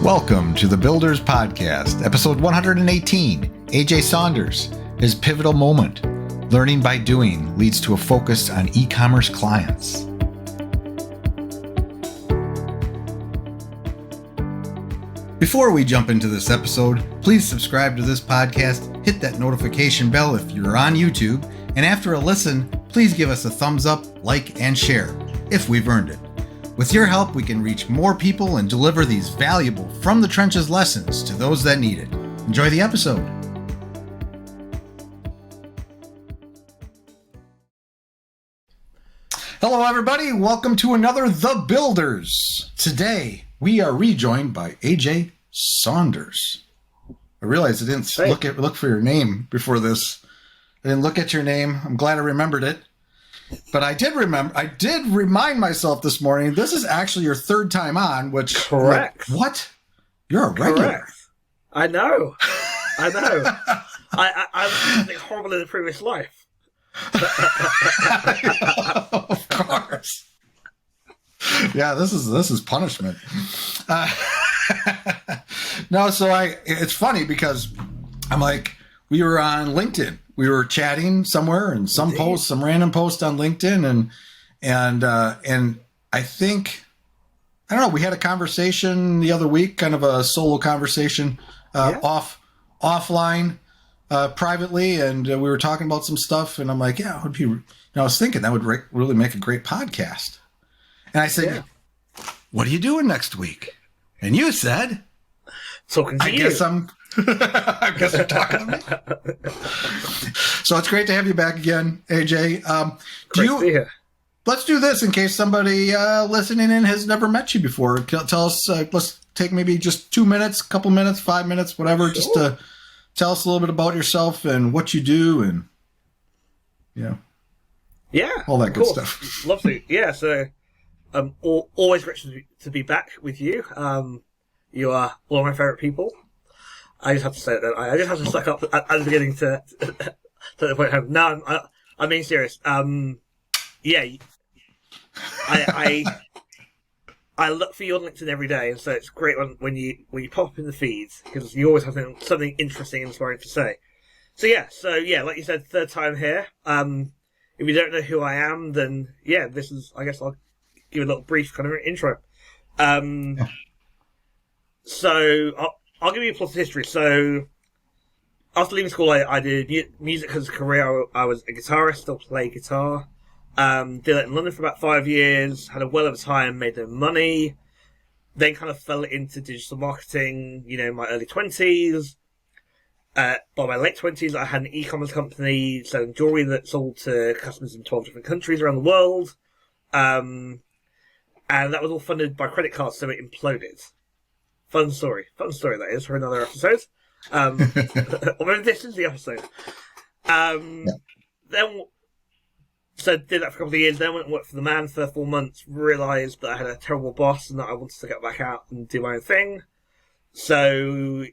Welcome to the Builders Podcast, episode 118. AJ Saunders, his pivotal moment. Learning by doing leads to a focus on e-commerce clients. Before we jump into this episode, please subscribe to this podcast, hit that notification bell if you're on YouTube, and after a listen, please give us a thumbs up, like, and share, if we've earned it. With your help, we can reach more people and deliver these valuable from the trenches lessons to those that need it. Enjoy the episode. Hello, everybody. Welcome to another The Builders. Today, we are rejoined by AJ Saunders. I realized I didn't look for your name before this. I didn't look at your name. I'm glad I remembered it. But I did remind myself this morning, this is actually your third time on, which... Correct. Like, what? You're a regular. Correct. I know. I was something horrible in the previous life. Of course. Yeah, this is punishment. No, it's funny because I'm like, we were on LinkedIn. We were chatting somewhere and some random post on LinkedIn. And I think, I don't know, we had a conversation the other week, kind of a solo conversation, offline, privately. And we were talking about some stuff and I'm like, yeah, it would be, I was thinking that would really make a great podcast. And I said, What are you doing next week? And you said, talking to you. I guess you're talking to me. So it's great to have you back again, AJ. Let's do this in case somebody listening in has never met you before. Tell us, let's take maybe just 2 minutes, couple minutes, 5 minutes, whatever, just to tell us a little bit about yourself and what you do and, all that good stuff. Lovely. Yeah, so always great to be back with you. You are one of my favourite people. I just have to say that. I just have to suck up at the beginning to the point home. No, I'm being serious. I look for you on LinkedIn every day, and so it's great when you pop up in the feeds because you always have something interesting and inspiring to say. So like you said, third time here. If you don't know who I am, then this is. I guess I'll give a little brief kind of intro. So I'll give you a plot of history. So, after leaving school, I did music as a career. I was a guitarist, still play guitar. Did that in London for about 5 years, had a well of a time, made no money. Then kind of fell into digital marketing, in my early 20s. By my late 20s, I had an e-commerce company selling jewelry that sold to customers in 12 different countries around the world. And that was all funded by credit cards, so it imploded. Fun story that is for another episode. Or maybe this is the episode. Then, so did that for a couple of years. Then went and worked for the man for 4 months. Realised that I had a terrible boss and that I wanted to get back out and do my own thing. So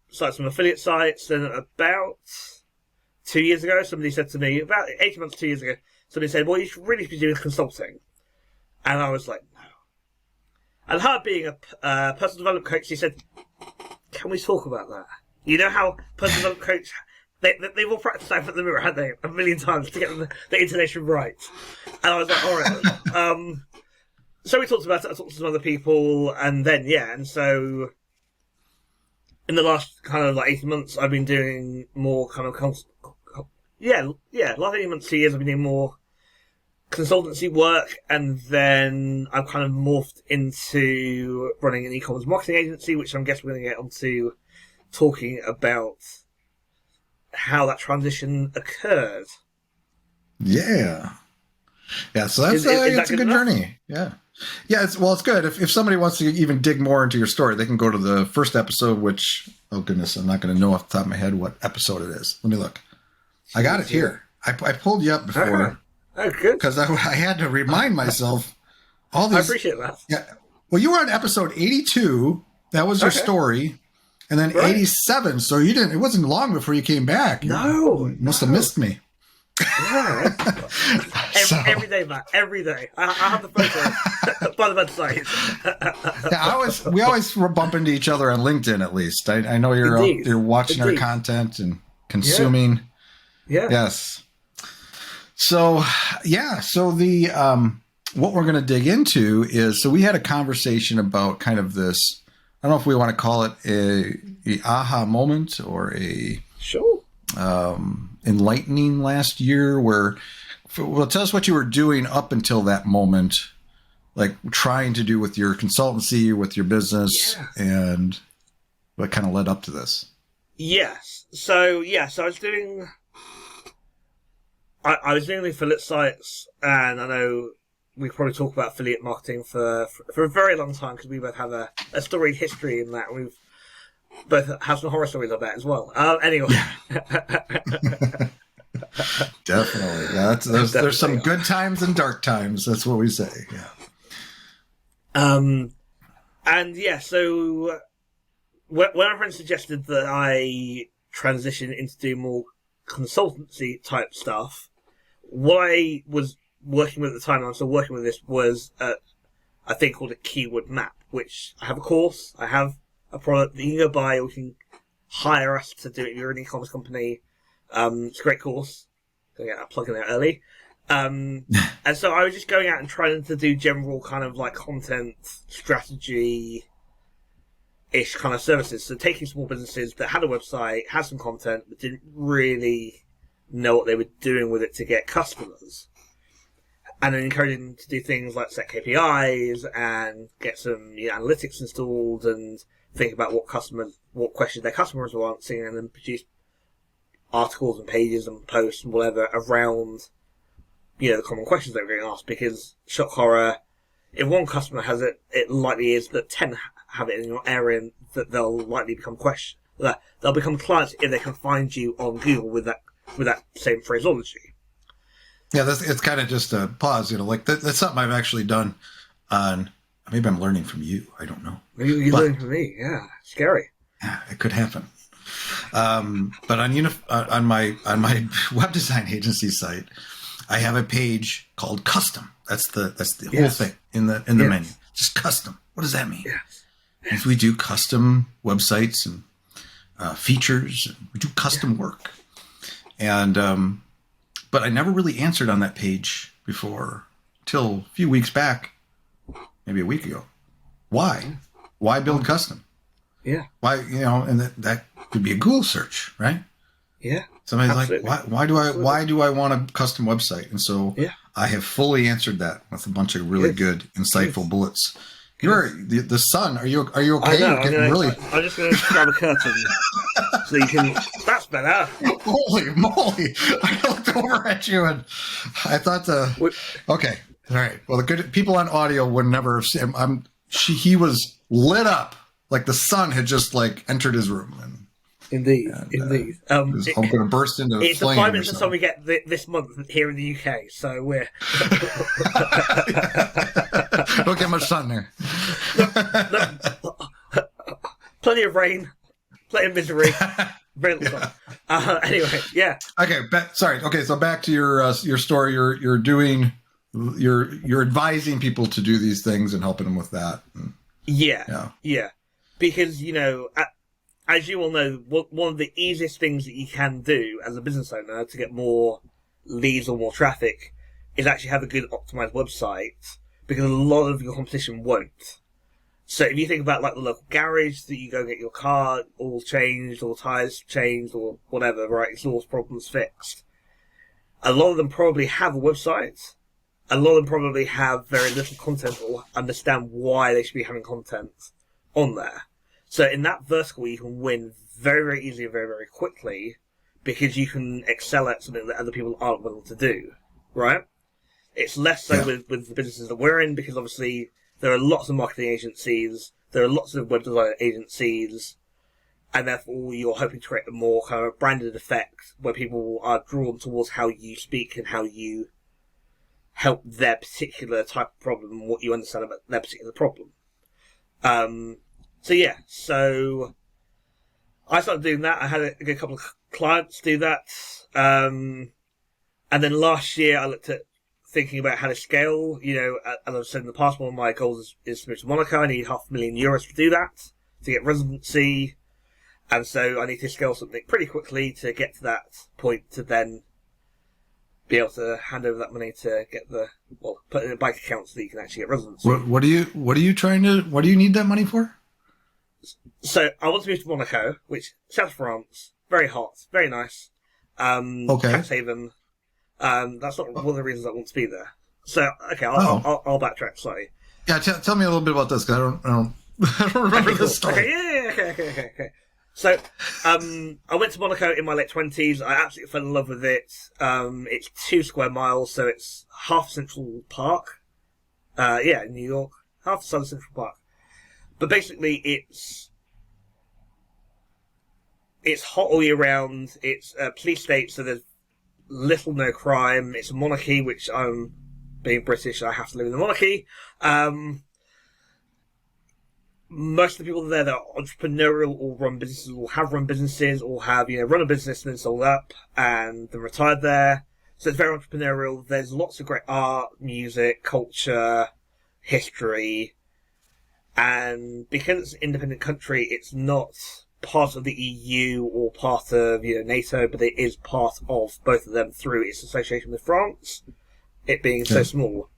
started some affiliate sites. Then about 2 years ago, somebody said to me, about 18 months, 2 years ago, somebody said, "Well, you should really be doing consulting." And I was like, and her being a personal development coach, she said, "Can we talk about that?" You know how personal development coach, they've all practiced that in the mirror, hadn't they, a million times to get the intonation right. And I was like, all right. So we talked about it. I talked to some other people, and then and so in the last kind of like 18 months, I've been doing more kind of last 18 months, 2 years, I've been doing more consultancy work, and then I've kind of morphed into running an e-commerce marketing agency, which I guess we're going to get onto talking about how that transition occurred. Yeah. So that's it's a good journey. Yeah. It's good. If somebody wants to even dig more into your story, they can go to the first episode, which, oh goodness, I'm not going to know off the top of my head what episode it is. Let me look. I got it here. I pulled you up before. Uh-huh. Oh, good. Because I had to remind myself all these. I appreciate that. Yeah. Well, you were on episode 82. That was your story. And then 87. So it wasn't long before you came back. No. You must have missed me. Yeah. Every day, Matt. Every day. I have the photo by the website. Yeah, we always bump into each other on LinkedIn. At least I know you're watching our content and consuming. Yeah. Yes. So the what we're going to dig into is, so we had a conversation about kind of this. I don't know if we want to call it a aha moment or a enlightening last year, where, well, tell us what you were doing up until that moment, like trying to do with your consultancy, with your business, and what kind of led up to this. Yes. So I was doing the affiliate sites, and I know we could probably talk about affiliate marketing for a very long time, because we both have a storied history in that. We've both have some horror stories of that as well. Anyway. Definitely. Yeah, there's some good times and dark times. That's what we say. Yeah. So when my friend suggested that I transition into doing more consultancy type stuff, what I was working with at the time, I'm still working with this, was a thing called a keyword map, which I have a course, I have a product that you can go buy, or you can hire us to do it if you're an e-commerce company. It's a great course. Gonna get that plug in there early. And so I was just going out and trying to do general kind of like content strategy-ish kind of services. So taking small businesses that had a website, had some content, but didn't really know what they were doing with it to get customers. And then encouraging them to do things like set KPIs and get some analytics installed and think about what questions their customers were answering, and then produce articles and pages and posts and whatever around, the common questions they were getting asked. Because, shock horror, if one customer has it, it likely is that 10 have it in your area, that they'll likely become they'll become clients if they can find you on Google with that same phraseology. Yeah, it's kind of just a pause, like that's something I've actually done on. Maybe I'm learning from you. I don't know. Maybe you're learning from me. Yeah, scary. Yeah, it could happen. But on my web design agency site, I have a page called custom. That's the whole thing in the menu. Just custom. What does that mean? Yes. We do custom websites and features. And we do custom work. And but I never really answered on that page before till a few weeks back, maybe a week ago. Why? Why build custom? Yeah. Why, and that could be a Google search, right? Yeah. Somebody's absolutely. Like, why do I want a custom website? And so I have fully answered that with a bunch of really good, insightful bullets. You're the sun. Are you okay? I know, I'm just going to grab a curtain so you can. That's better. Holy moly! I looked over at you and I thought okay, all right. Well, the good people on audio would never have seen him. He was lit up like the sun had just entered his room. Indeed. I'm going to burst into it's flame. It's the 5 minutes of sun we get this month here in the UK, so we're don't get much sun there. Plenty of rain, plenty of misery, very little sun. Anyway, yeah. Okay, sorry. Okay, so back to your story. You're doing, you're advising people to do these things and helping them with that. Yeah. Because as you all know, one of the easiest things that you can do as a business owner to get more leads or more traffic is actually have a good optimized website, because a lot of your competition won't. So if you think about the local garage that you go get your car all changed, or tyres changed, or whatever, right, exhaust problems fixed, a lot of them probably have a website. A lot of them probably have very little content or understand why they should be having content on there. So in that vertical, you can win very, very easily and very, very quickly, because you can excel at something that other people aren't willing to do, right? It's less so with the businesses that we're in, because obviously there are lots of marketing agencies, there are lots of web design agencies, and therefore you're hoping to create a more kind of branded effect where people are drawn towards how you speak and how you help their particular type of problem and what you understand about their particular problem. So I started doing that. I had a good couple of clients do that. And And then last year, I looked at thinking about how to scale. As I've said in the past, one of my goals is to move to Monaco. I need €500,000 to do that, to get residency. And so I need to scale something pretty quickly to get to that point to then be able to hand over that money to get put it in a bank account so that you can actually get residency. What do you need that money for? So I want to move to Monaco, which South France, very hot, very nice. Tax haven. That's not one of the reasons I want to be there. So, okay, I'll backtrack slightly. Yeah, tell me a little bit about this, because I don't remember this story. Okay. So, I went to Monaco in my late 20s. I absolutely fell in love with it. It's 2 square miles, so it's half Central Park. In New York. Half the Southern Central Park. But basically, it's hot all year round. It's a police state, so there's little no crime. It's a monarchy, which being British, I have to live in the monarchy. Most of the people there that are entrepreneurial or run businesses or have run businesses or have, run a business and then sold up and then retired there. So it's very entrepreneurial. There's lots of great art, music, culture, history. And because it's an independent country, it's not part of the EU or part of NATO, but it is part of both of them through its association with France, it being so small.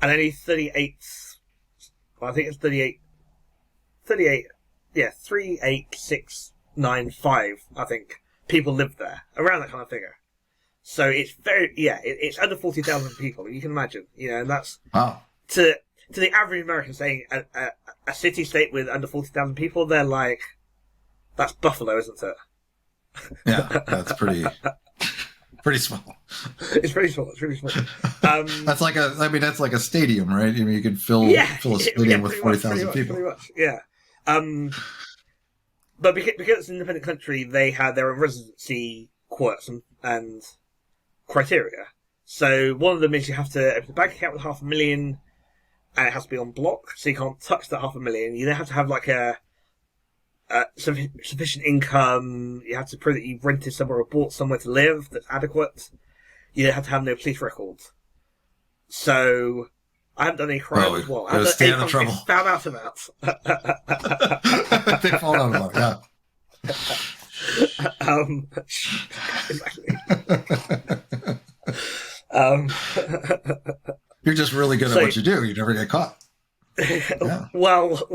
And only 38695, I think, people live there, around that kind of figure. So it's it's under 40,000 people, you can imagine, and that's, to the average American saying a city-state with under 40,000 people, they're like, that's Buffalo, isn't it? Yeah, that's pretty small. It's pretty small. That's like a stadium, right? You could fill a stadium with 40,000 people. Pretty much, yeah. But because it's an independent country, they have their own residency quirks and criteria. So one of them is you have to open a bank account with $500,000, and it has to be on block, so you can't touch that $500,000. You then have to have like a sufficient income. You have to prove that you've rented somewhere or bought somewhere to live that's adequate. You then have to have no police records. So I haven't done any crime as well. I haven't stay done out of trouble. Found out about. They fall out about, yeah. Exactly. You're just really good at what you do. You never get caught. Yeah. Well.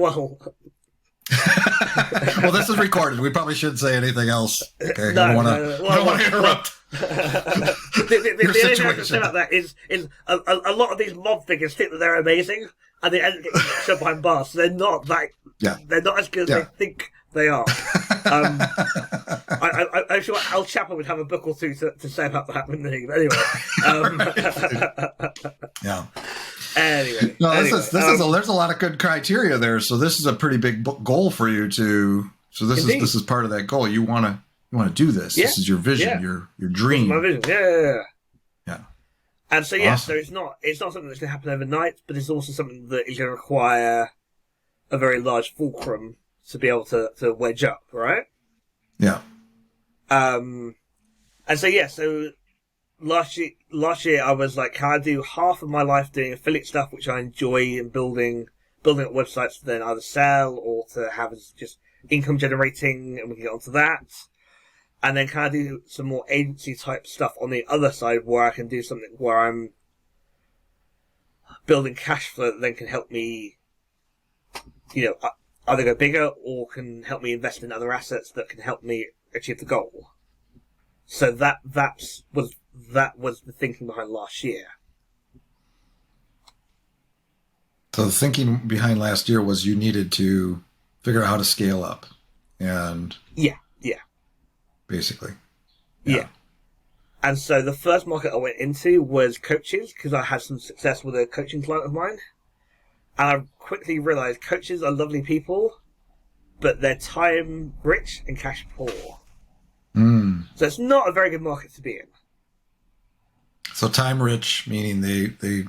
Well, this is recorded. We probably shouldn't say anything else. Okay, I don't want to interrupt. The only thing I can say about that is a lot of these mob figures think that they're amazing, and they end up getting shoved behind bars. So they're not they're not as good as they think they are. I'm sure Al Chapman would have a book or two to say about that, wouldn't he? But anyway, yeah. Anyway, there's a lot of good criteria there. So this is a pretty big goal for you to. So this is part of that goal. You want to do this. Yeah. This is your vision, your dream. My vision. Yeah. And so awesome. so it's not something that's going to happen overnight, but it's also something that is going to require a very large fulcrum to be able to wedge up, right? Yeah. And so last year I was like, can I do half of my life doing affiliate stuff, which I enjoy, and building up websites to then either sell or to have as just income generating, and we can get onto that. And then can I do some more agency type stuff on the other side where I can do something where I'm building cash flow that then can help me, either go bigger or can help me invest in other assets that can help me achieve the goal. So that was the thinking behind last year. So the thinking behind last year was you needed to figure out how to scale up, and yeah, basically, yeah. And so the first market I went into was coaches, because I had some success with a coaching client of mine, and I quickly realized coaches are lovely people, but they're time rich and cash poor. So it's not a very good market to be in. So time rich, meaning they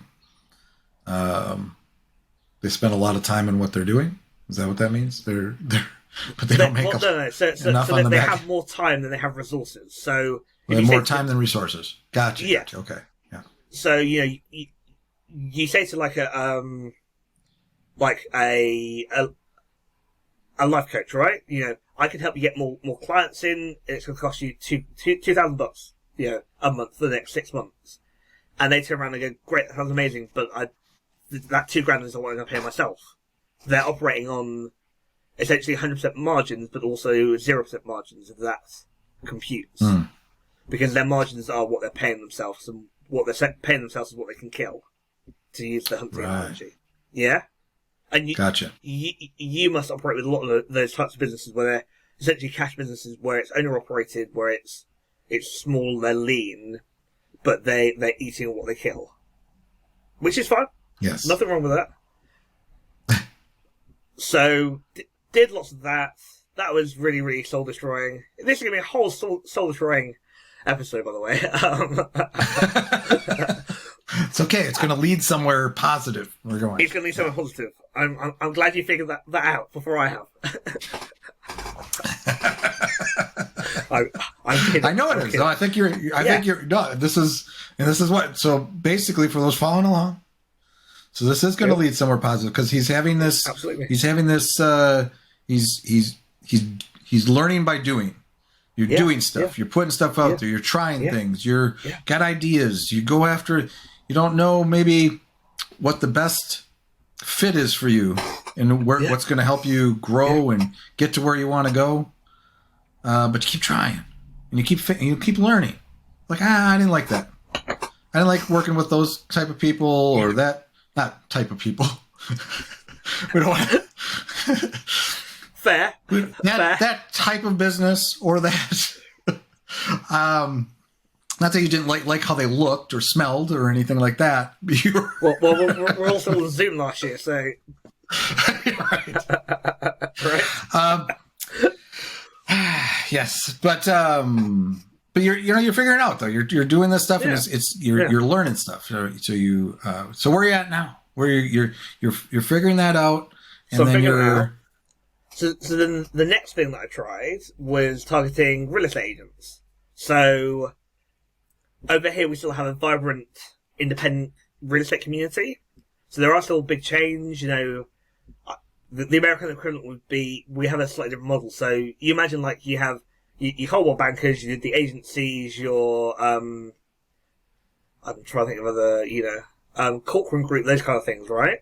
spend a lot of time in what they're doing. Is that what that means? But they don't make no. So they have more time than they have resources. So Well, more time than resources. Gotcha. Yeah. Gotcha. Okay. Yeah. So you say to like a life coach, right? I can help you get more clients in. It's going to cost you $2,000, a month for the next 6 months. And they turn around and go, great, that sounds amazing, but that $2,000 is what I'm going to pay myself. They're operating on essentially 100% margins, but also 0% margins if that computes. Because their margins are what they're paying themselves, and what they're paying themselves is what they can kill, to use the hunting analogy. Yeah? And Gotcha. You must operate with a lot of those types of businesses where they're essentially cash businesses, where it's owner operated, where it's small, they're lean, but they're eating what they kill. Which is fine. Yes. Nothing wrong with that. So, did lots of that. That was really, really soul destroying. This is going to be a whole soul destroying episode, by the way. It's okay. It's going to lead somewhere positive. We're going. It's going to lead somewhere positive. I'm glad you figured that out before I have. I'm kidding. I know it is. No, I think you're. Think you're. No, this is what. So basically, for those following along, so this is going to lead somewhere positive because he's having this. Absolutely. He's having this. He's learning by doing. You're doing stuff. You're putting stuff out there. You're trying things. You're got ideas. You go after. You don't know maybe what the best fit is for you and what's going to help you grow and get to where you want to go. But you keep trying and you keep learning. Like, I didn't like that. I didn't like working with those type of people or that not type of people. We don't want Fair. That type of business or that. Not that you didn't like how they looked or smelled or anything like that. Well, we're also on Zoom last year, so right. Right. Yes, but you're figuring it out though. You're doing this stuff, and you're learning stuff. So where are you at now? Where you're figuring that out, and so then you're. So then the next thing that I tried was targeting real estate agents. So over here we still have a vibrant, independent real estate community. So there are still big chains. The American equivalent would be we have a slightly different model. So you imagine like you have your wholesale bankers, you did the agencies, your I'm trying to think of other Corcoran Group, those kind of things, right?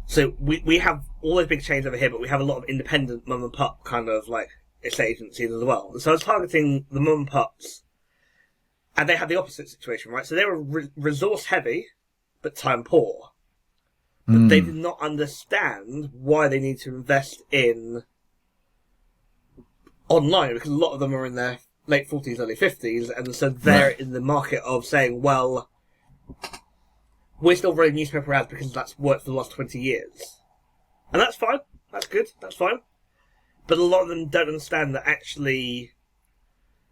So we have all those big chains over here, but we have a lot of independent mum and pop kind of like estate agencies as well. So I was targeting the mum and pops, and they had the opposite situation, right? So they were resource heavy, but time poor. But they did not understand why they need to invest in online, because a lot of them are in their late 40s, early 50s, and so they're in the market of saying, well, we're still running newspaper ads because that's worked for the last 20 years. And that's fine. That's good. That's fine. But a lot of them don't understand that actually,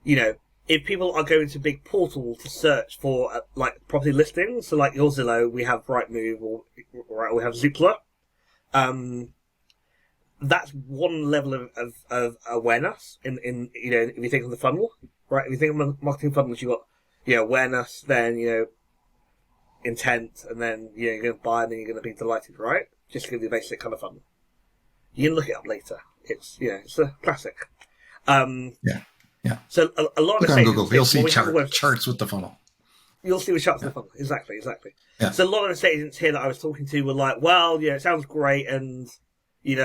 if people are going to big portals to search for like property listings, so like your Zillow, we have Rightmove, or we have Zoopla. That's one level of awareness in if you think of the funnel, right? If you think of marketing funnels, you've got awareness, then intent, and then you're going to buy, and then you're going to be delighted, right? Just to give you the basic kind of funnel. You can look it up later. It's it's a classic. Yeah. So a lot of look on Google, you'll see charts with the funnel. You'll see the charts with the funnel. Exactly. Yeah. So a lot of estate agents here that I was talking to were like, well, it sounds great, and we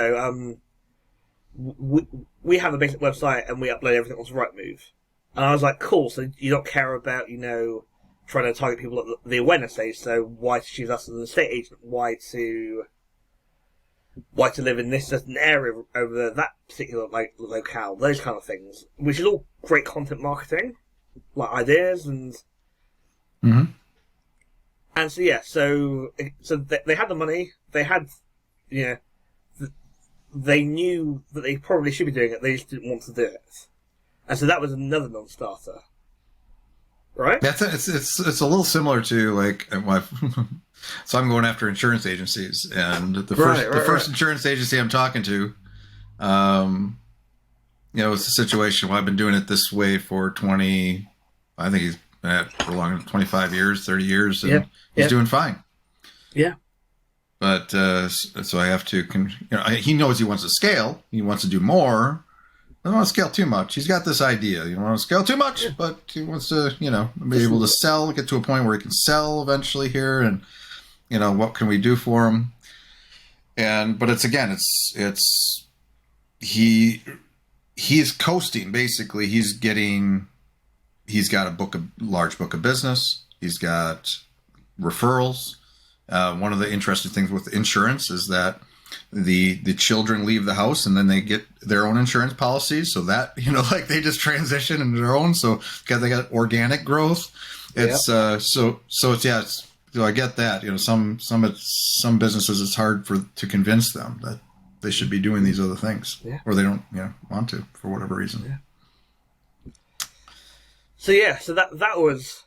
have a basic website and we upload everything onto Rightmove. And I was like, cool. So you don't care about trying to target people at the awareness stage. So why to choose us as an estate agent? Why to live in this certain area over that particular locale? Those kind of things, which is all great content marketing, like ideas and. Mm-hmm. And so so they had the money. They had, they knew that they probably should be doing it. They just didn't want to do it, and so that was another non-starter. Right? It's a little similar to so I'm going after insurance agencies, and the first insurance agency I'm talking to, it's a situation where I've been doing it this way for 20, I think he's been at it for long, 25 years, 30 years, and he's doing fine. Yeah. But so I have to, he knows he wants to scale. He wants to do more. I don't want to scale too much. He's got this idea. You don't want to scale too much, but he wants to, be able to sell, get to a point where he can sell eventually here. And, what can we do for him? But he's coasting. Basically, he's got a large book of business. He's got referrals. One of the interesting things with insurance is that the children leave the house and then they get their own insurance policies. So that, they just transition into their own. So because they got organic growth, it's, I get that, some businesses, it's hard to convince them that they should be doing these other things or they don't, want to for whatever reason. Yeah. So that was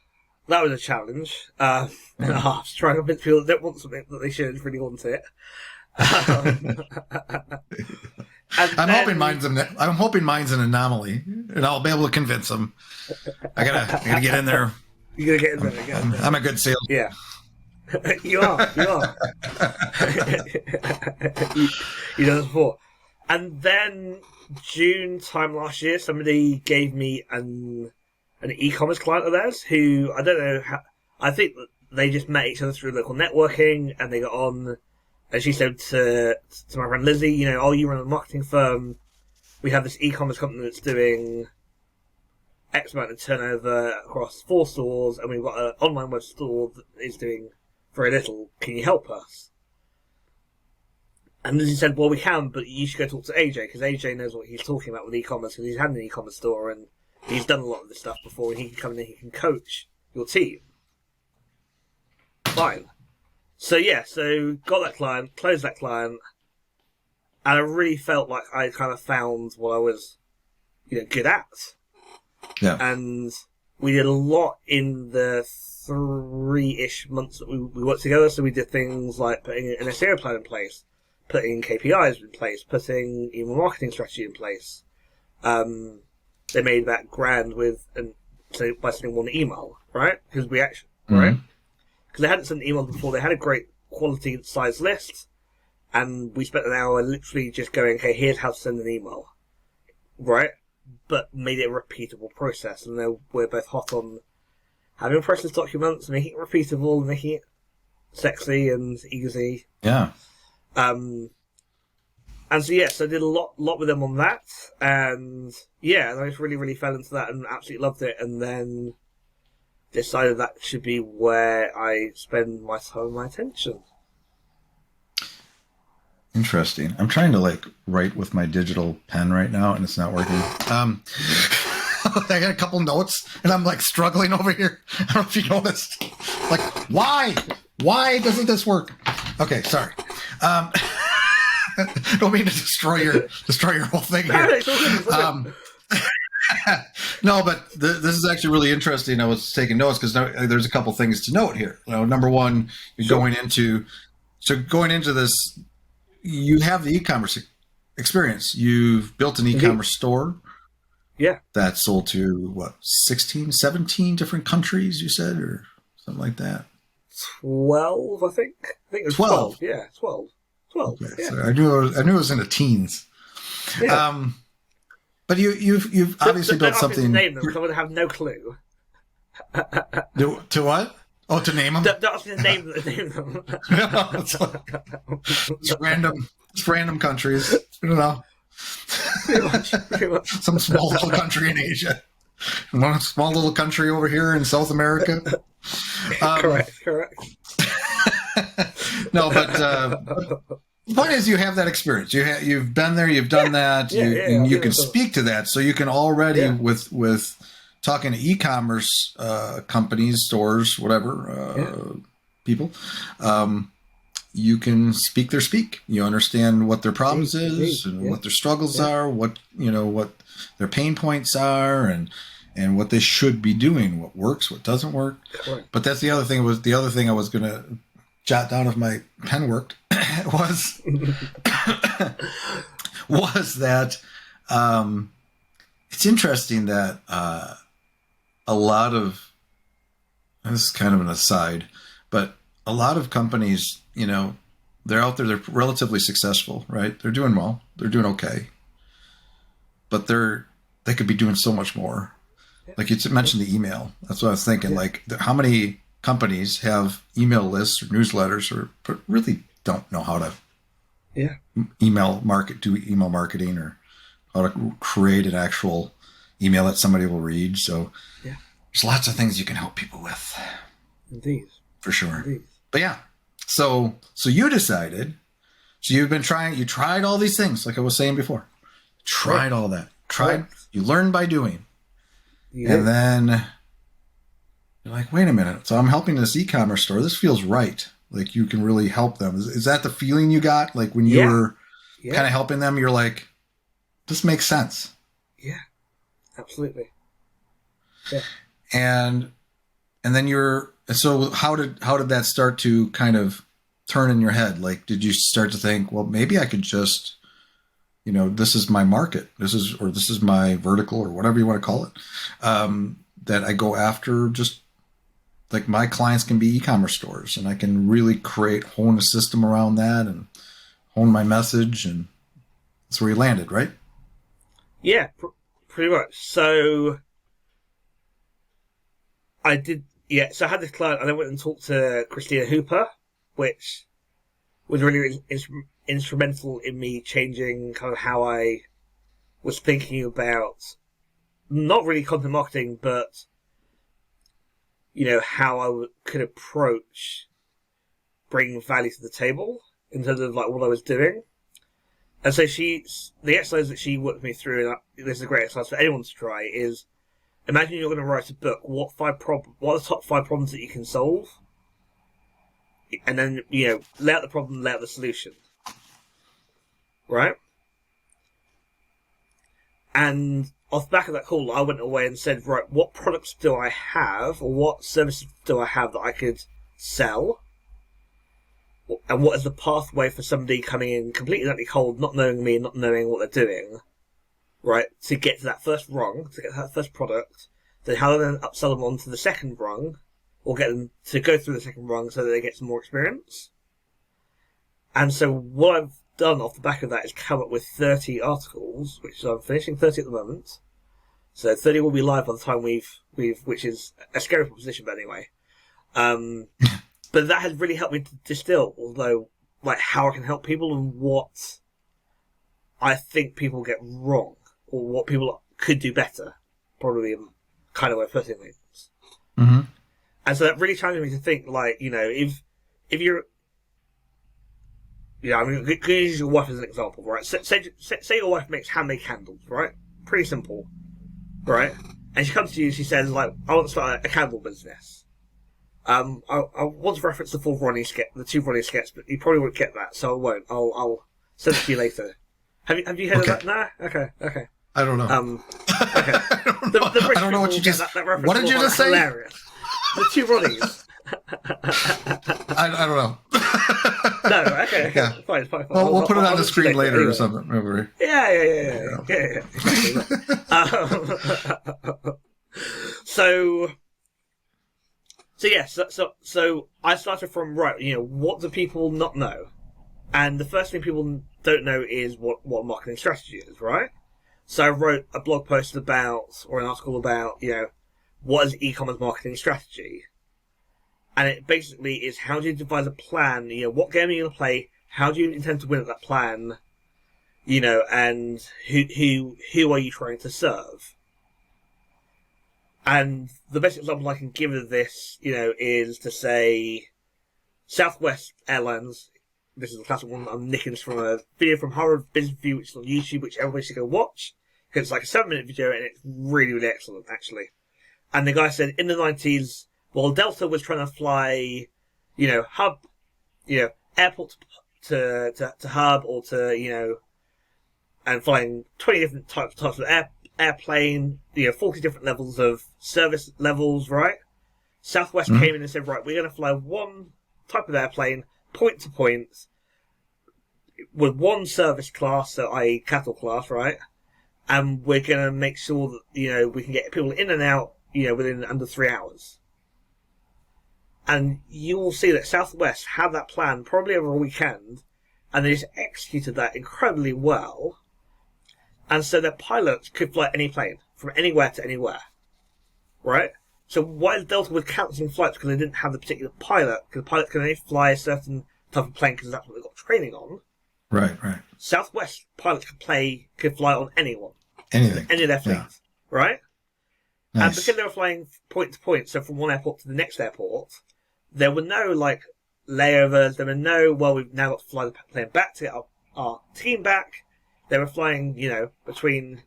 a challenge. And a half, trying to convince people that don't want something that they should really want it. I'm hoping mine's an anomaly, and I'll be able to convince them. I gotta get in there. You gotta get in there. I'm a good salesman. Yeah, you are. You done this before. And then June time last year, somebody gave me an e-commerce client of theirs who I don't know how. I think that they just met each other through local networking, and they got on. And she said to my friend Lizzie, you run a marketing firm. We have this e-commerce company that's doing X amount of turnover across 4 stores, and we've got an online web store that is doing very little. Can you help us? And Lizzie said, well, we can, but you should go talk to AJ, because AJ knows what he's talking about with e-commerce, because he's had an e-commerce store, and he's done a lot of this stuff before, and he can come in and he can coach your team. Fine. So got that client, closed that client, and I really felt like I kind of found what I was, good at. Yeah. And we did a lot in the 3-ish months that we worked together. So we did things like putting an SEO plan in place, putting KPIs in place, putting email marketing strategy in place. They made that grand by sending one email, right? Because we actually, right? Because they hadn't sent an email before. They had a great quality size list, and we spent an hour literally just going, okay, here's how to send an email, right? But made it a repeatable process, and then we're both hot on having process documents, making it repeatable, making it sexy and easy. Yeah. And so I did a lot with them on that, and and I just really, really fell into that and absolutely loved it, and then decided that should be where I spend my time and my attention. Interesting. I'm trying to write with my digital pen right now, and it's not working. I got a couple notes, and I'm struggling over here. I don't know if you noticed. Why? Why doesn't this work? Okay, sorry. Don't mean to destroy your whole thing here. No, but this is actually really interesting. I was taking notes because there's a couple things to note here. Number one, you're going into this, you have the e-commerce experience. You've built an e-commerce store. Yeah. That sold to 16, 17 different countries, you said, or something like that. 12, I think. I think it was 12. Yeah, 12. 12. Okay, yeah. So I knew it was in the teens. Yeah. But you've obviously built something. To name them, because I would have no clue. To what? Oh, to name them? Don't ask me to name them. It's random. It's random countries. I don't know. Pretty much. Some small little country in Asia. One small little country over here in South America. Correct. No, but the point is, you have that experience. You've been there. You've done that. You can speak to that. So you can already with talking to e-commerce companies, stores, whatever people. You can speak their speak. You understand what their problems is and what their struggles are. What their pain points are, and what they should be doing. What works, what doesn't work. Correct. But that's the other thing. The other thing I was going to jot down if my pen worked was that It's interesting that a lot of, and this is kind of an aside, but a lot of companies, they're out there, they're relatively successful, right? They're doing well, they're doing okay, but they could be doing so much more. Like you mentioned the email. That's what I was thinking. Like how many companies have email lists or newsletters but really don't know how to do email marketing or how to create an actual email that somebody will read. So there's lots of things you can help people with. Indeed. For sure. Indeed. But yeah. So you decided, you tried all these things, like I was saying before. Tried all that. You learned by doing. Yeah. And then you're like, wait a minute. So I'm helping this e-commerce store. This feels right. Like you can really help them. Is that the feeling you got? Like when you were kind of helping them, you're like, this makes sense. Yeah, absolutely. Yeah. And then so how did that start to kind of turn in your head? Like, did you start to think, well, maybe I could just, this is my market. This is my vertical or whatever you want to call it. That I go after, just like my clients can be e-commerce stores, and I can really hone a system around that and hone my message. And that's where you landed, right? Yeah, pretty much. So I did. Yeah, so I had this client, and I went and talked to Christina Hooper, which was really instrumental in me changing kind of how I was thinking about not really content marketing, but how I could approach bringing value to the table in terms of like what I was doing. And so the exercise that she worked me through, and this is a great exercise for anyone to try, is imagine you're going to write a book. What are the top 5 problems that you can solve? And then, lay out the problem, lay out the solution. Right? And off the back of that call, I went away and said, right, what products do I have, or what services do I have that I could sell? And what is the pathway for somebody coming in completely utterly cold, not knowing me, not knowing what they're doing, right, to get to that first rung, to get to that first product, then how do I then upsell them onto the second rung, or get them to go through the second rung so that they get some more experience? And so what I've done off the back of that is come up with 30 articles, which I'm finishing 30 at the moment. So 30 will be live by the time we've which is a scary proposition, but anyway. But that has really helped me to distill, although, like, how I can help people and what I think people get wrong, or what people could do better. Probably kind of way of putting things. Mm-hmm. And so that really challenged me to think, like, if you're, I'm going to use your wife as an example, right? Say your wife makes handmade candles, right? Pretty simple, right? And she comes to you and she says, like, I want to start a candle business. I want to reference the 2 Ronnie sketch, but you probably won't get that, so I won't. I'll send it to you later. Have you heard of that? Nah? Okay. I don't know. Okay. The I don't know what you just. That reference. What did you just say? Hilarious. The 2 Ronnies. I don't know. No, okay. Yeah. Fine. Well, we'll put it on the screen later anyway. Or something. Maybe. Yeah. So I started from, right, what do people not know? And the first thing people don't know is what marketing strategy is, right? So I wrote a blog post about, or an article about, what is e-commerce marketing strategy? And it basically is, how do you devise a plan? What game are you going to play? How do you intend to win at that plan? And who are you trying to serve? And the best example I can give of this, is to say Southwest Airlines. This is the classic one I'm nicking from a video from Harvard Business Review, which is on YouTube, which everybody should go watch. Because it's like a 7-minute video and it's really, really excellent, actually. And the guy said, in the 90s, while Delta was trying to fly, hub, airport to hub, or to, and flying 20 different types of airplane, 40 different levels of service levels, right? Southwest came in and said, right, we're going to fly one type of airplane, point to point, with one service class, so i.e. cattle class, right? and we're going to make sure that, we can get people in and out, within under 3 hours. And you will see that Southwest had that plan probably over a weekend, and they just executed that incredibly well. And so their pilots could fly any plane from anywhere to anywhere, right? So while Delta was cancelling flights because they didn't have the particular pilot, because the pilot can only fly a certain type of plane because that's what they got training on. Right. Southwest pilots could fly on anyone. Anything. Any of their fleets, right? Nice. And because they were flying point to point, so from one airport to the next airport, there were no, layovers. There were no, we've now got to fly the plane back to get our team back. They were flying, between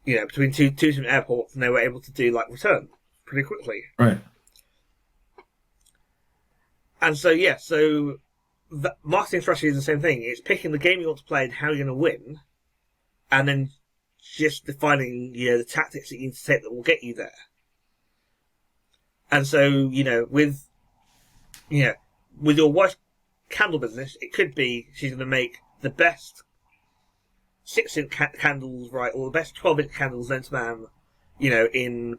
two different airports, and they were able to do, return pretty quickly. Right. And so, the marketing strategy is the same thing. It's picking the game you want to play and how you're going to win, and then just defining, the tactics that you need to take that will get you there. And so, with your wife's candle business, it could be she's going to make the best 6-inch candles, right, or the best 12-inch candles known to man, in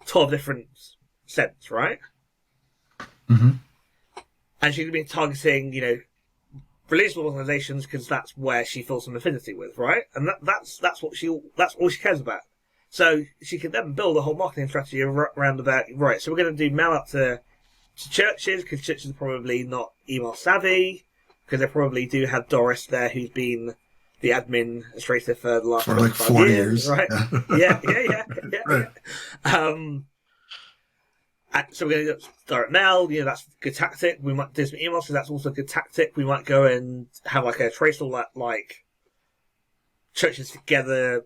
12 different scents, right? Mm-hmm. And she's going to be targeting, religious organisations because that's where she feels some affinity with, right? And that's all she cares about. So she can then build a whole marketing strategy around about, right, so we're going to do mail out to churches, because churches are probably not email savvy, because they probably do have Doris there, who's been the admin administrator for the last 40 years. Right? Yeah. Right. So we're going to do direct mail, that's a good tactic. We might do some emails, so that's also a good tactic. We might go and have a trace all that, churches together,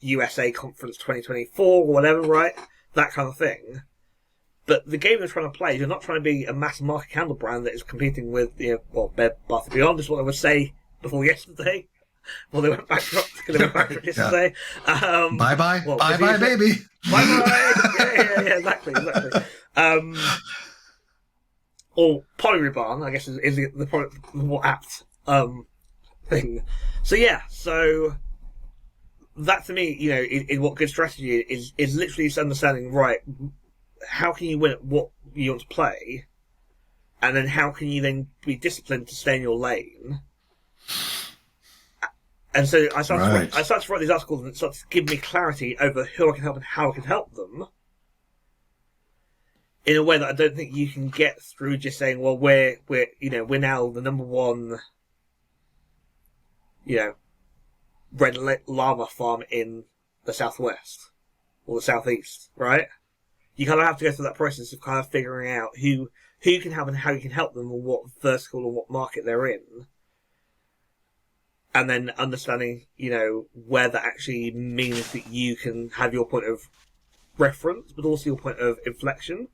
USA Conference 2024 or whatever, right? That kind of thing. But the game they're trying to play, you're not trying to be a mass market candle brand that is competing with, Bed Bath & Beyond is what I would say before yesterday. Well, they went bankrupt yesterday. Bye-bye. Bye-bye, baby. Bye-bye. Yeah, exactly. Or Polyrebarn, I guess, is the product more apt thing. So that to me, is what good strategy is literally just understanding, right, how can you win at what you want to play, and then how can you then be disciplined to stay in your lane. And so I started to write these articles, and it started to give me clarity over who I can help and how I can help them in a way that I don't think you can get through just saying, well, we're now the number one, red lava farm in the southwest or the southeast, right? You kind of have to go through that process of kind of figuring out who you can help and how you can help them, or what vertical or what market they're in. And then understanding, where that actually means that you can have your point of reference, but also your point of inflection.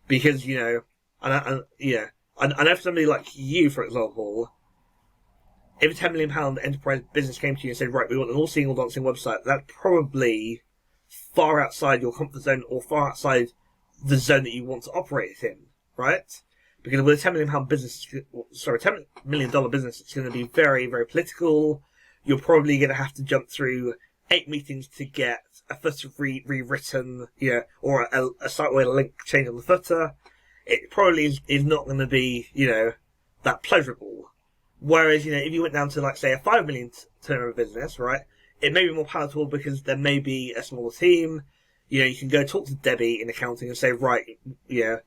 Because, I know for somebody like you, for example, if a £10 million enterprise business came to you and said, right, we want an all-seeing, all-dancing website, that's probably far outside your comfort zone, or far outside the zone that you want to operate in, right? Because with a $10 million $10 million business, it's going to be very, very political. You're probably going to have to jump through 8 meetings to get a footer rewritten, or a site-wide link change on the footer. It probably is not going to be, that pleasurable. Whereas, if you went down to, say, a $5 million turnover business, right, it may be more palatable because there may be a smaller team. You can go talk to Debbie in accounting and say, right, I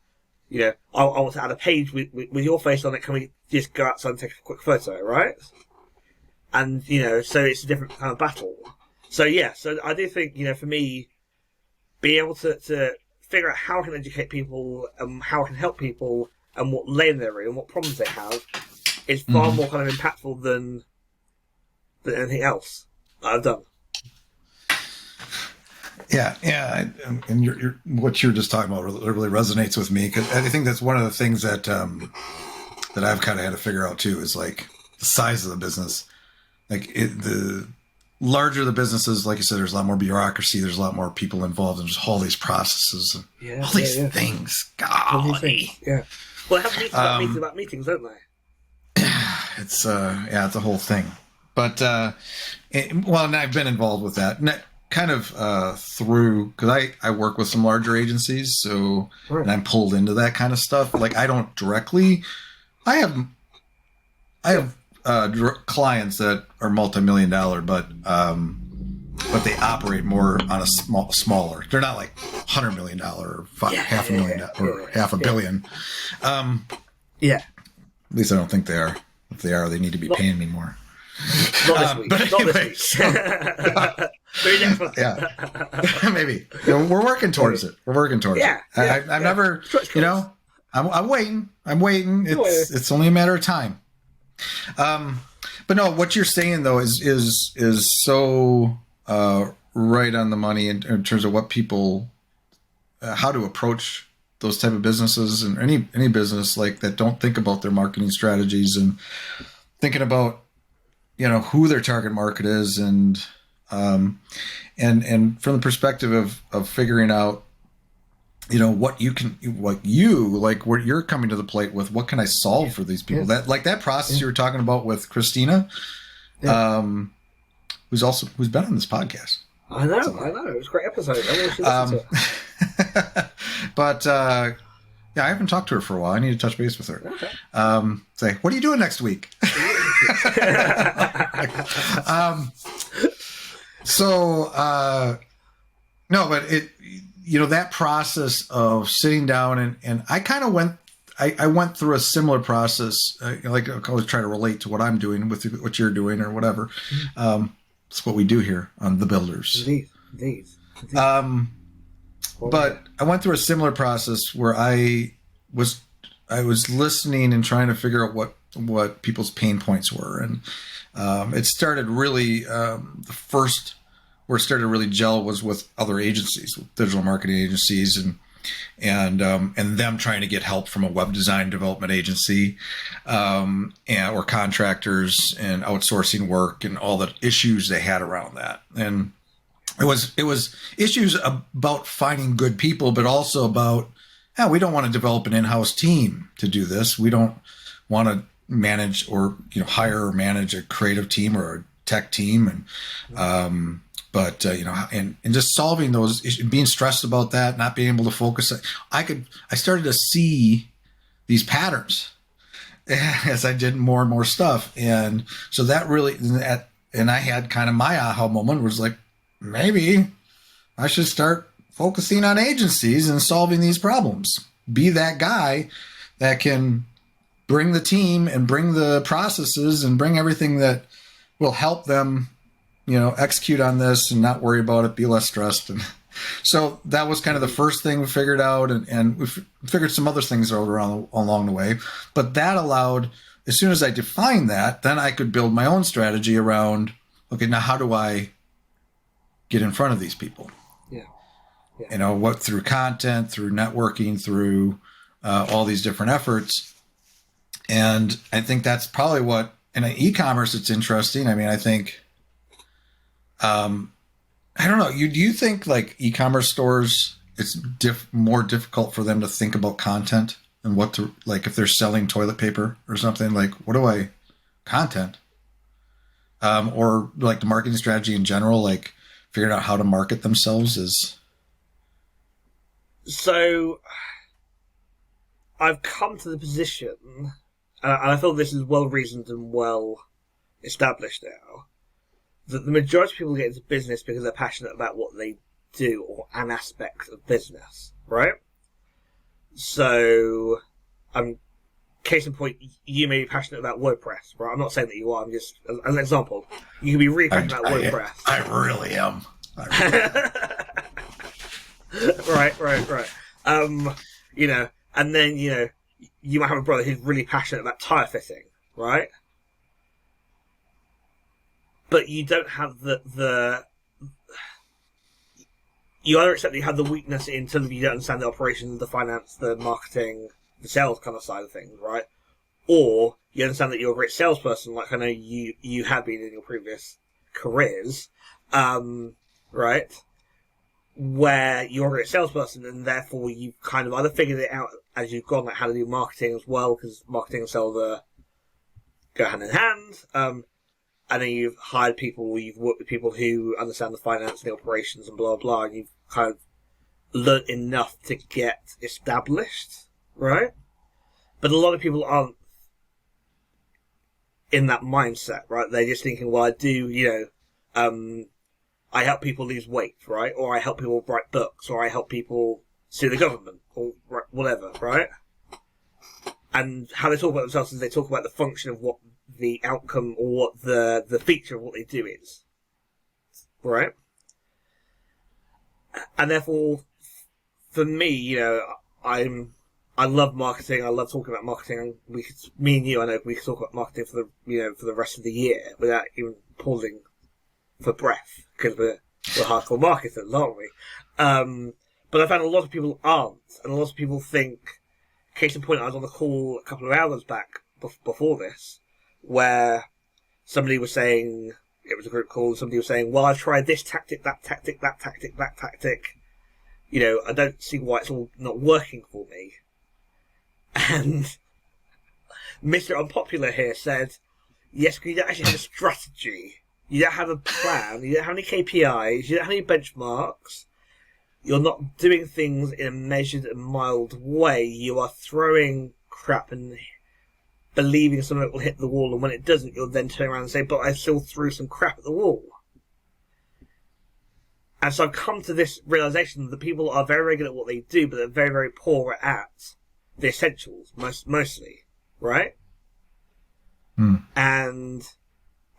want to add a page with your face on it. Can we just go outside and take a quick photo, right? And, so it's a different kind of battle. So I do think, for me, being able to figure out how I can educate people, how I can help people, and what lane they're in, and what problems they have, is far more kind of impactful than anything else that I've done. Yeah, and what you're just talking about really resonates with me, because I think that's one of the things that I've kind of had to figure out too, is the size of the business. The larger the business is, like you said, there's a lot more bureaucracy, there's a lot more people involved, and there's all these processes, and all these things. Golly, yeah. Well, they have meetings about meetings, don't they? It's a whole thing. And I've been involved with that. Kind of through, because I work with some larger agencies, so Right. and I'm pulled into that kind of stuff. Like I don't directly, I have clients that are multi-million-dollar, but they operate more on a smaller. They're not like $100 million or half a million or half a billion. Yeah. At least I don't think they are. If they are, they need to be paying me more. Not this week. But Not anyway, this week. Maybe next month. Yeah, maybe. We're working towards it. We're working towards it. I've never, I'm waiting. It's only a matter of time. But no, what you're saying though is so right on the money in terms of what people, how to approach those type of businesses and any business like that don't think about their marketing strategies and thinking about who their target market is and from the perspective of figuring out what you're coming to the plate with, what can I solve for these people? That process you were talking about with Christina, who's been on this podcast. I know. It was a great episode. I want to listen to it. But I haven't talked to her for a while. I need to touch base with her. Okay. Say, what are you doing next week? No, but that process of sitting down and I kind of I went through a similar process. Like I always try to relate to what I'm doing with what you're doing or whatever. It's what we do here on The Builders. Indeed. But I went through a similar process where I was listening and trying to figure out what people's pain points were, and it started really the first where it started to really gel was with other agencies, with digital marketing agencies, and them trying to get help from a web design development agency, or contractors and outsourcing work and all the issues they had around that. And it was issues about finding good people, but also about, we don't want to develop an in-house team to do this. We don't want to manage or hire or manage a creative team or a tech team, and just solving those issues, being stressed about that, not being able to focus. I started to see these patterns as I did more and more stuff, and so that really, and I had kind of my aha moment was like, maybe I should start focusing on agencies and solving these problems. Be that guy that can bring the team and bring the processes and bring everything that will help them, execute on this and not worry about it, be less stressed. And so that was kind of the first thing we figured out. And we figured some other things out along the way. But that allowed, as soon as I defined that, then I could build my own strategy around, okay, now how do I get in front of these people? What, through content, through networking, through all these different efforts. And I think that's probably what, in e-commerce, it's interesting. I mean, I think, I don't know. Do you think like e-commerce stores, it's more difficult for them to think about content and what to, like if they're selling toilet paper or something, like content, or like the marketing strategy in general, like figuring out how to market themselves is. So I've come to the position, and I feel this is well reasoned and well established now, that the majority of people get into business because they're passionate about what they do or an aspect of business, right? So, case in point, you may be passionate about WordPress, right? I'm not saying that you are. I'm just as an example. You can be really passionate about WordPress. I really am. Right. And then you might have a brother who's really passionate about tire fitting, right? But you don't have the you either accept that you have the weakness in terms of you don't understand the operations, the finance, the marketing, the sales kind of side of things, right? Or you understand that you're a great salesperson, like I know you have been in your previous careers, right? Where you're a great salesperson and therefore you've kind of either figured it out as you've gone, like how to do marketing as well, because marketing and sales go hand in hand. and then you've hired people, you've worked with people who understand the finance and the operations and blah, blah, and you've kind of learned enough to get established, right? But a lot of people aren't in that mindset, right? They're just thinking, well, I do, I help people lose weight, right? Or I help people write books, or I help people sue the government, or whatever, right? And how they talk about themselves is they talk about the function of what the outcome or what the feature of what they do is, right? And therefore, for me, I love marketing. I love talking about marketing. Me and you, I know we could talk about marketing for the rest of the year without even pausing for breath, because we're hardcore marketers, aren't we? But I found a lot of people aren't, and a lot of people think. Case in point, I was on a call a couple of hours back before this, where somebody was saying, it was a group call, and somebody was saying, well, I've tried this tactic, that tactic, that tactic, that tactic. I don't see why it's all not working for me. And Mr. Unpopular here said, yes, because you don't actually have a strategy. You don't have a plan. You don't have any KPIs. You don't have any benchmarks. You're not doing things in a measured and mild way. You are throwing crap and believing some of it will hit the wall, and when it doesn't, you'll then turn around and say, but I still threw some crap at the wall. And so I've come to this realization that people are very, very good at what they do, but they're very, very poor at the essentials, mostly, right? And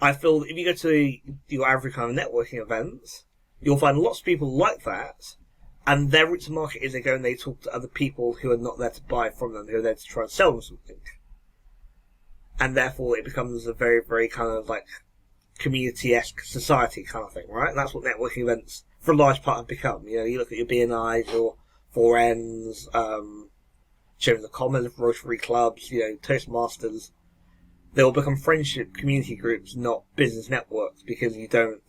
I feel that if you go to your average kind of networking events, you'll find lots of people like that, and their route to market is they go and they talk to other people who are not there to buy from them, who are there to try and sell them something. And therefore it becomes a very, very kind of like community-esque society kind of thing, right? And that's what networking events for a large part have become. You look at your BNIs, your 4Ns, Chamber of Commerce, Rotary Clubs, Toastmasters. They all become friendship community groups, not business networks, because you don't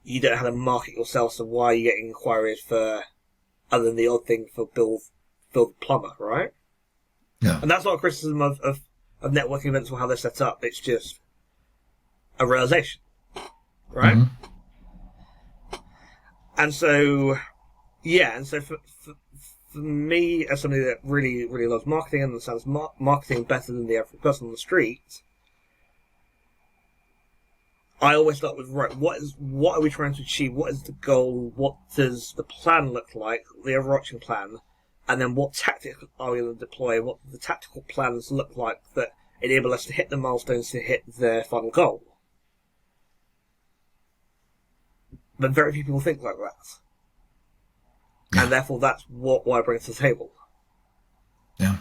know how to market yourself, so why are you getting inquiries for, other than the odd thing for Bill the plumber, right? Yeah. And that's not a criticism of networking events or how they're set up, it's just a realization, right? Mm-hmm. And so for me, as somebody that really, really loves marketing and understands marketing better than the average person on the street, I always start with, right, what are we trying to achieve? What is the goal? What does the plan look like? The overarching plan. And then what tactics are we going to deploy? What do the tactical plans look like that enable us to hit the milestones to hit the final goal? But very few people think like that. Yeah. And therefore that's what I bring to the table. Yeah.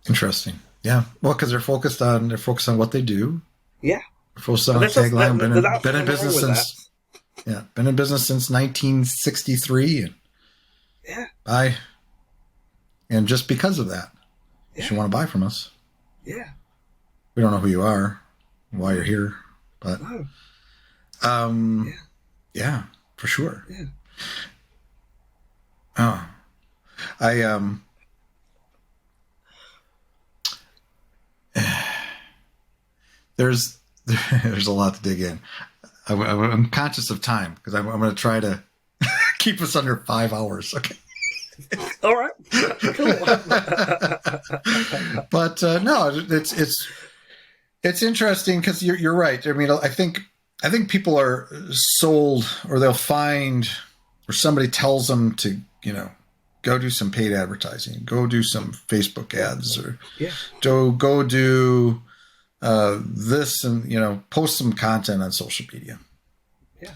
Interesting. Yeah. Well, because they're focused on what they do. Yeah. Focused on a tagline. Been in business since 1963. And and just because of that, you should want to buy from us. Yeah. We don't know who you are, why you're here, but yeah, for sure. Yeah. Oh, there's a lot to dig in. I'm conscious of time because I'm going to try to keep us under 5 hours. Okay. All right. Cool. But no, it's interesting because you're right. I mean, I think people are sold, or they'll find, or somebody tells them to, go do some paid advertising, go do some Facebook ads, or go do this, and post some content on social media. Yeah.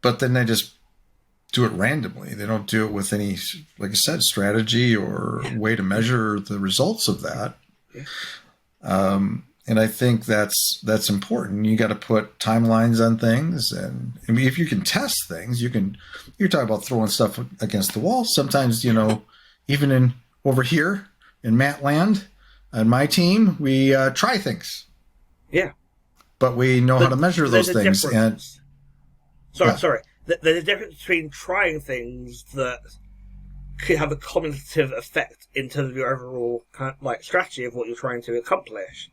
But then they just do it randomly. They don't do it with any, like I said, strategy or way to measure the results of that. Yeah. And I think that's important. You got to put timelines on things, and I mean, if you can test things, you're talking about throwing stuff against the wall. Sometimes, even over here in Matland and my team, we try things. Yeah. But we know how to measure those things. And sorry. There's a difference between trying things that could have a cumulative effect in terms of your overall kind of like strategy of what you're trying to accomplish,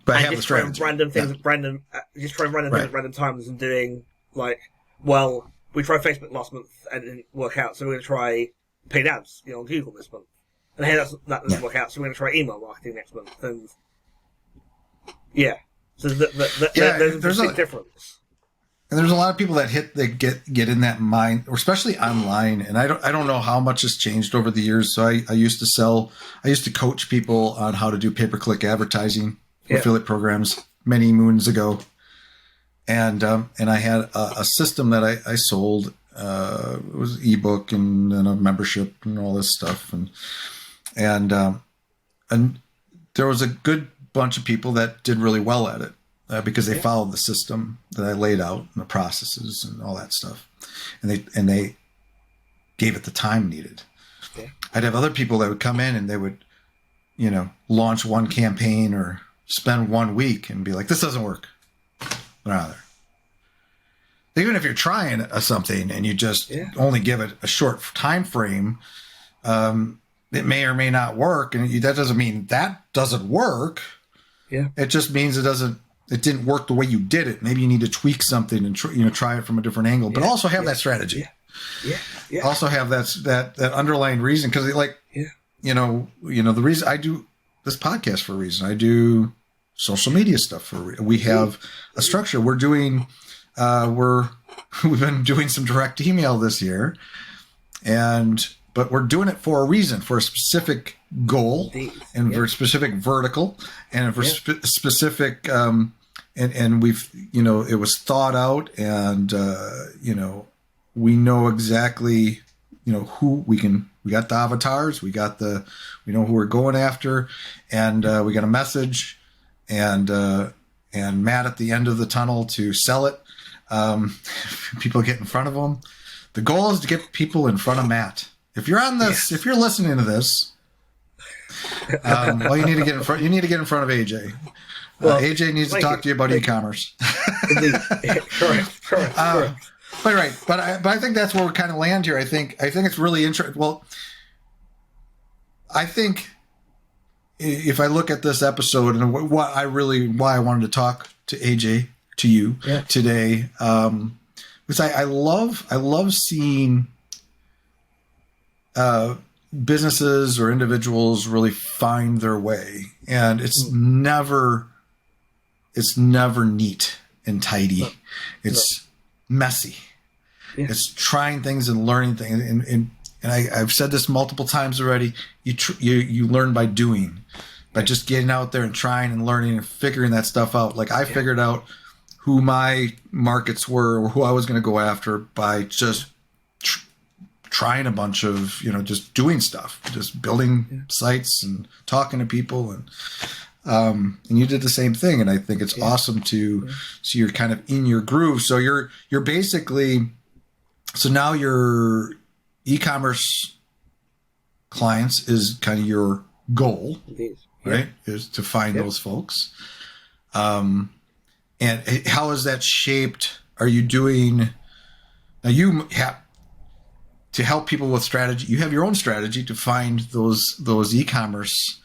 but and have the just trying strategy. random things at random, just trying random things at random times and doing like, well, we tried Facebook last month and it didn't work out, so we're going to try paid ads, on Google this month. And hey, that doesn't work out, so we're going to try email marketing next month. And so there's a big difference. And there's a lot of people that get in that mind, or especially online. And I don't know how much has changed over the years. So I used to coach people on how to do pay-per-click advertising affiliate programs many moons ago. And I had a system that I sold. It was ebook and a membership and all this stuff. And there was a good bunch of people that did really well at it. Because they followed the system that I laid out and the processes and all that stuff, and they gave it the time needed. Yeah. I'd have other people that would come in and they would, launch one campaign or spend 1 week and be like, "This doesn't work." They're out of there. Even if you're trying something and you just only give it a short time frame, it may or may not work, and that doesn't mean that doesn't work. Yeah, it just means it didn't work the way you did it. Maybe you need to tweak something and try it from a different angle, but also have that strategy. Yeah. Also have that underlying reason, because the reason I do this podcast for a reason. I do social media stuff for a reason. We have a structure. We're doing we've been doing some direct email this year, but we're doing it for a reason, for a specific goal, and for a specific vertical, and for specific and we've it was thought out, and we know exactly who we got the avatars, we know who we're going after, and we got a message, and Matt at the end of the tunnel to sell it. People get in front of them. The goal is to get people in front of Matt. If you're on this, if you're listening to this, well, you need to get in front. You need to get in front of AJ. Well, AJ needs to talk to you about e-commerce. Correct. But I think that's where we kind of land here. I think it's really interesting. Well, I think if I look at this episode and why I wanted to talk to AJ, to you today, because I love seeing businesses or individuals really find their way, and it's never neat and tidy. It's messy. It's trying things and learning things, and I've said this multiple times already. You learn by doing, by just getting out there and trying and learning and figuring that stuff out. Like I figured out who my markets were, or who I was going to go after, by just trying a bunch of, just doing stuff, just building sites and talking to people, and you did the same thing. And I think it's awesome to see you're kind of in your groove. So you're basically, so now your e-commerce clients is kind of your goal, right? Is to find those folks. And how is that shaped? Are you doing, now you have to help people with strategy. You have your own strategy to find those e-commerce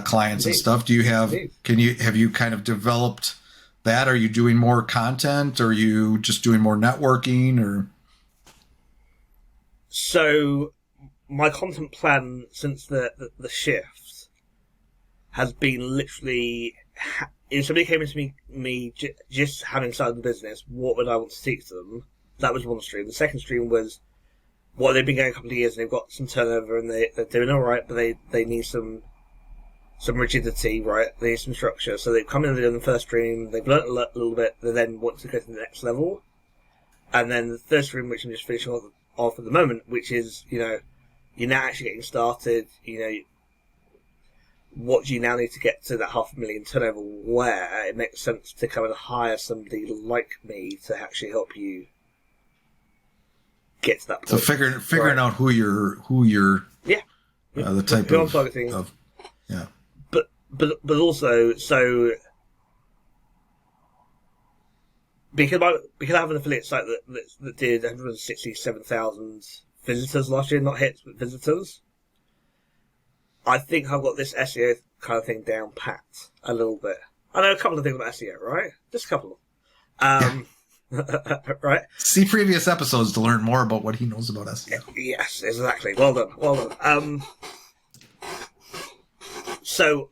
clients and stuff. Do you have, have you kind of developed that? Are you doing more content? Or are you just doing more networking, or? So my content plan since the shift has been literally, if somebody came into me just having started the business, what would I want to teach them? That was one stream. The second stream was, well, they've been going a couple of years and they've got some turnover and they're doing all right, but they need some rigidity, right? They need some structure. So they've come in on the first stream, they've learnt a little bit, they then want to go to the next level. And then the third stream, which I'm just finishing off at the moment, which is, you're now actually getting started, what do you now need to get to that 500,000 turnover, where it makes sense to come and hire somebody like me to actually help you get to that point. So figuring out who you're the type of targeting. But also, so because I have an affiliate site that did 167,000 visitors last year, not hits but visitors, I think I've got this SEO kind of thing down pat a little bit. I know a couple of things about SEO, right? Just a couple. Right? See previous episodes to learn more about what he knows about SEO. Yes, exactly. Well done. So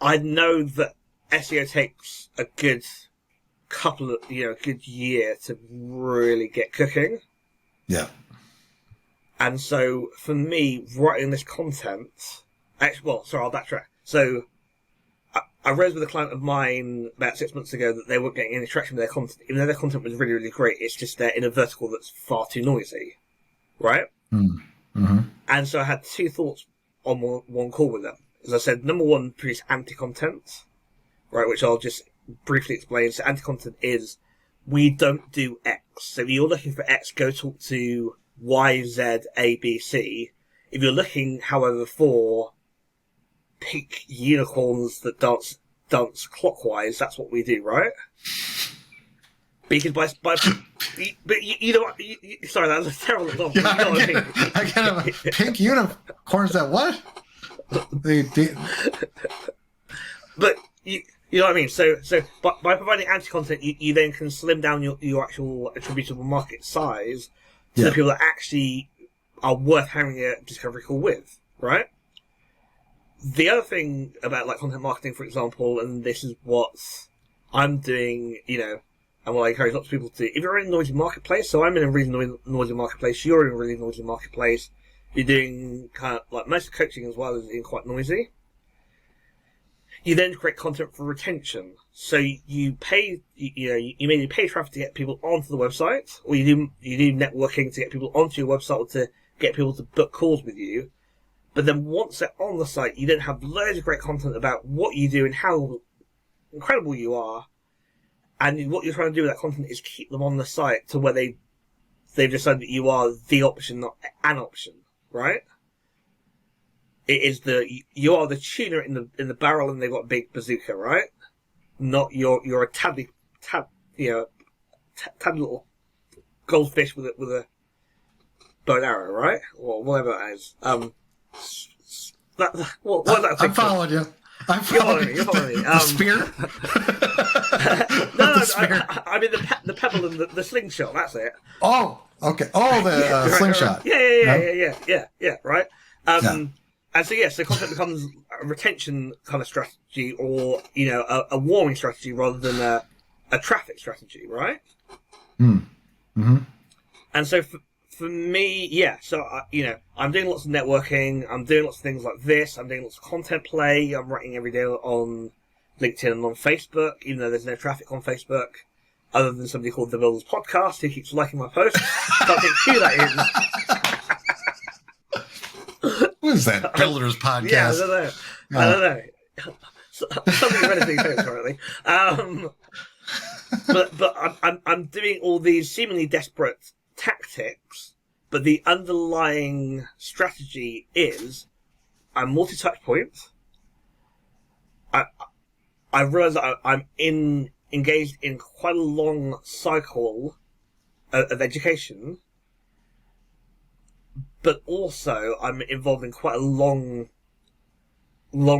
I know that SEO takes a good couple of, a good year to really get cooking. Yeah. And so for me, writing this content, I'll backtrack. So I raised with a client of mine about 6 months ago that they weren't getting any traction with their content, even though their content was really, really great. It's just they're in a vertical that's far too noisy, right? Mm-hmm. And so I had two thoughts on one call with them. As I said, number one, produce anti-content, right, which I'll just briefly explain. So anti-content is, we don't do X. So if you're looking for X, go talk to Y, Z, A, B, C. If you're looking, however, for pink unicorns that dance clockwise, that's what we do, right? Because but you know what? Sorry, that was a terrible example. Yeah, you know what I mean? I get a pink unicorns that what? But you know what I mean? So by providing anti-content, you then can slim down your actual attributable market size to the people that actually are worth having a discovery call with, right? The other thing about like content marketing, for example, and this is what I'm doing, and what I encourage lots of people to do. If you're in a noisy marketplace, so I'm in a really noisy marketplace, you're in a really noisy marketplace, you're doing kind of like most of coaching as well is in quite noisy. You then create content for retention. So you pay, you mainly pay traffic to get people onto the website, or you do networking to get people onto your website or to get people to book calls with you. But then once they're on the site, you then have loads of great content about what you do and how incredible you are. And what you're trying to do with that content is keep them on the site to where they've decided that you are the option, not an option, right? It is you are the tuner in the barrel, and they've got a big bazooka, right? Not you're a tad little goldfish with a bow and arrow, right? Or whatever that is. I'm following you. I'm following you. You're following me. The spear? No, The spear. I mean the pebble and the slingshot. That's it. Oh, okay. Oh, the slingshot. Yeah. Right. Yeah. And so content becomes a retention kind of strategy, or a warming strategy rather than a traffic strategy, right? Mm-hmm. And so for me, so I'm doing lots of networking. I'm doing lots of things like this. I'm doing lots of content play. I'm writing every day on LinkedIn and on Facebook, even though there's no traffic on Facebook, other than somebody called The Builders Podcast who keeps liking my posts. Can't think who that is. What is that? Builders Podcast? Yeah, I don't know. Something relatively famous, apparently. But I'm doing all these seemingly desperate tactics, but the underlying strategy is I'm multi-touch point. I realize that I'm engaged in quite a long cycle of education, but also I'm involved in quite a long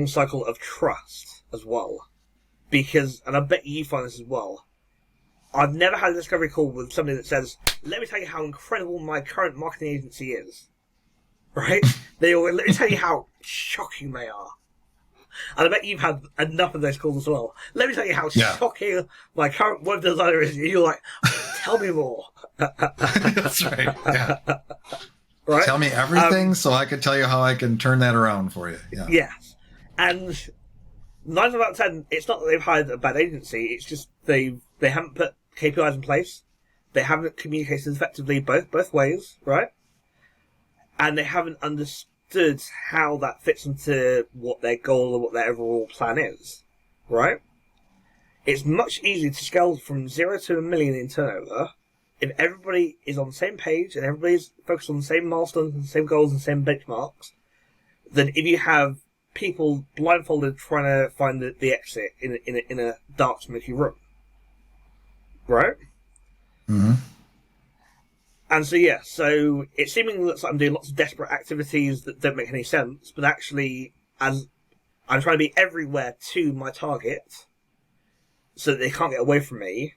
cycle of trust as well. Because, and I bet you find this as well, I've never had a discovery call with somebody that says, let me tell you how incredible my current marketing agency is. Right? Let me tell you how shocking they are. And I bet you've had enough of those calls as well. Let me tell you how shocking my current web designer is. And you're like, tell me more. That's right. Yeah. Right? Tell me everything so I can tell you how I can turn that around for you. Yeah. Yes. And 9 out of 10, it's not that they've hired a bad agency. It's just they haven't put KPIs in place. They haven't communicated effectively both ways, right? And they haven't understood how that fits into what their goal or what their overall plan is, right? It's much easier to scale from 0 to 1 million in turnover if everybody is on the same page and everybody's focused on the same milestones and the same goals and the same benchmarks than if you have people blindfolded trying to find the exit in a dark, smoky room. Right? Mm-hmm. And so it seemingly looks like I'm doing lots of desperate activities that don't make any sense, but actually, as I'm trying to be everywhere to my target so that they can't get away from me.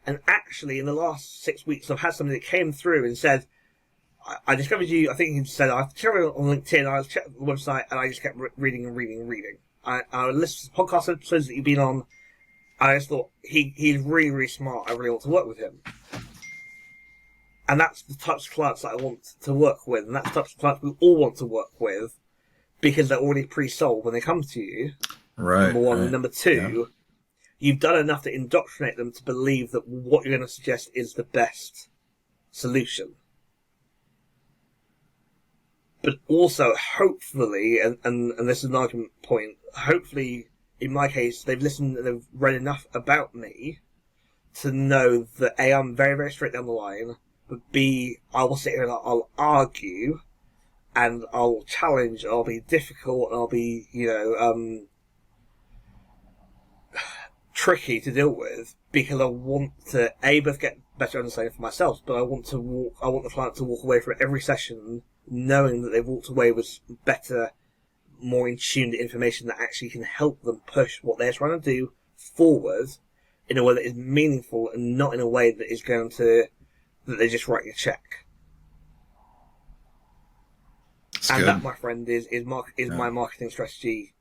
And actually, in the last 6 weeks, I've had somebody that came through and said, I discovered you, I think he said, I discovered you on LinkedIn, I checked the website, and I just kept reading and reading and reading. I listened to podcast episodes that you've been on, and I just thought, he's really, really smart, I really want to work with him. And that's the types of clients that I want to work with, and that's the types of clients we all want to work with, because they're already pre-sold when they come to you. Right. Number one. Right. Number two, you've done enough to indoctrinate them to believe that what you're going to suggest is the best solution. But also, hopefully, and this is an argument point, hopefully, in my case, they've listened and they've read enough about me to know that A, I'm very, very straight down the line, but B, I will sit here and I'll argue, and I'll challenge, I'll be difficult, and I'll be, tricky to deal with, because I want to, A, both get better understanding for myself, but I want the client to walk away from every session knowing that they've walked away with better, more in tune information that actually can help them push what they're trying to do forward in a way that is meaningful and not in a way that is going to, that they're just writing a check. That's and good. that, my friend, is my marketing strategy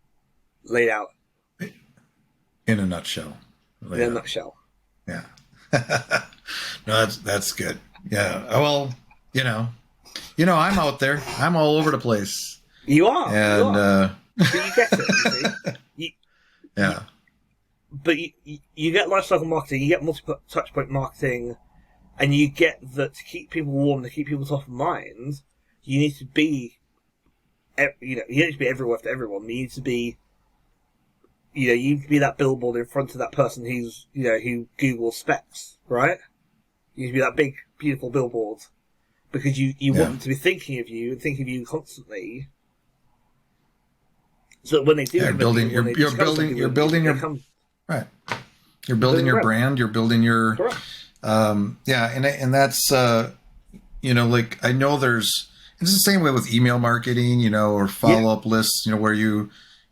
laid out. In a nutshell. In a nutshell. Yeah. No, that's good. Yeah. Well, I'm out there. I'm all over the place. You are. And but you get it. You see? Yeah. But you get lifecycle marketing, you get multiple touchpoint marketing, and you get that to keep people warm, to keep people top of mind. You need to be, you need to be everywhere for everyone. You need to be. You need to be that billboard in front of that person who's, who Google specs, right? You need to be that big, beautiful billboard. Because you want them to be thinking of you and thinking of you constantly. So that when they do, you're building your right. You're building your brand. You're building your, correct. And that's, like I know it's the same way with email marketing, or follow-up lists, where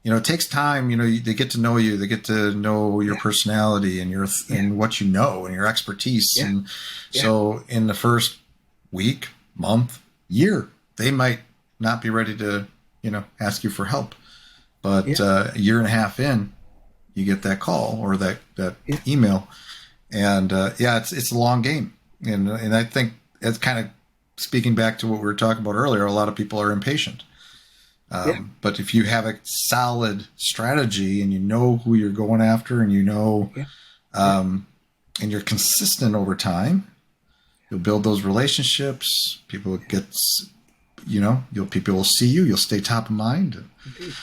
it takes time, they get to know you, they get to know your personality and and what you know and your expertise. Yeah. And so in the first week, month, year, they might not be ready to, ask you for help. But a year and a half in, you get that call or that email. And it's a long game. And I think it's kind of speaking back to what we were talking about earlier, a lot of people are impatient. But if you have a solid strategy and you know who you're going after and and you're consistent over time, you'll build those relationships. People people will see you. You'll stay top of mind. Indeed.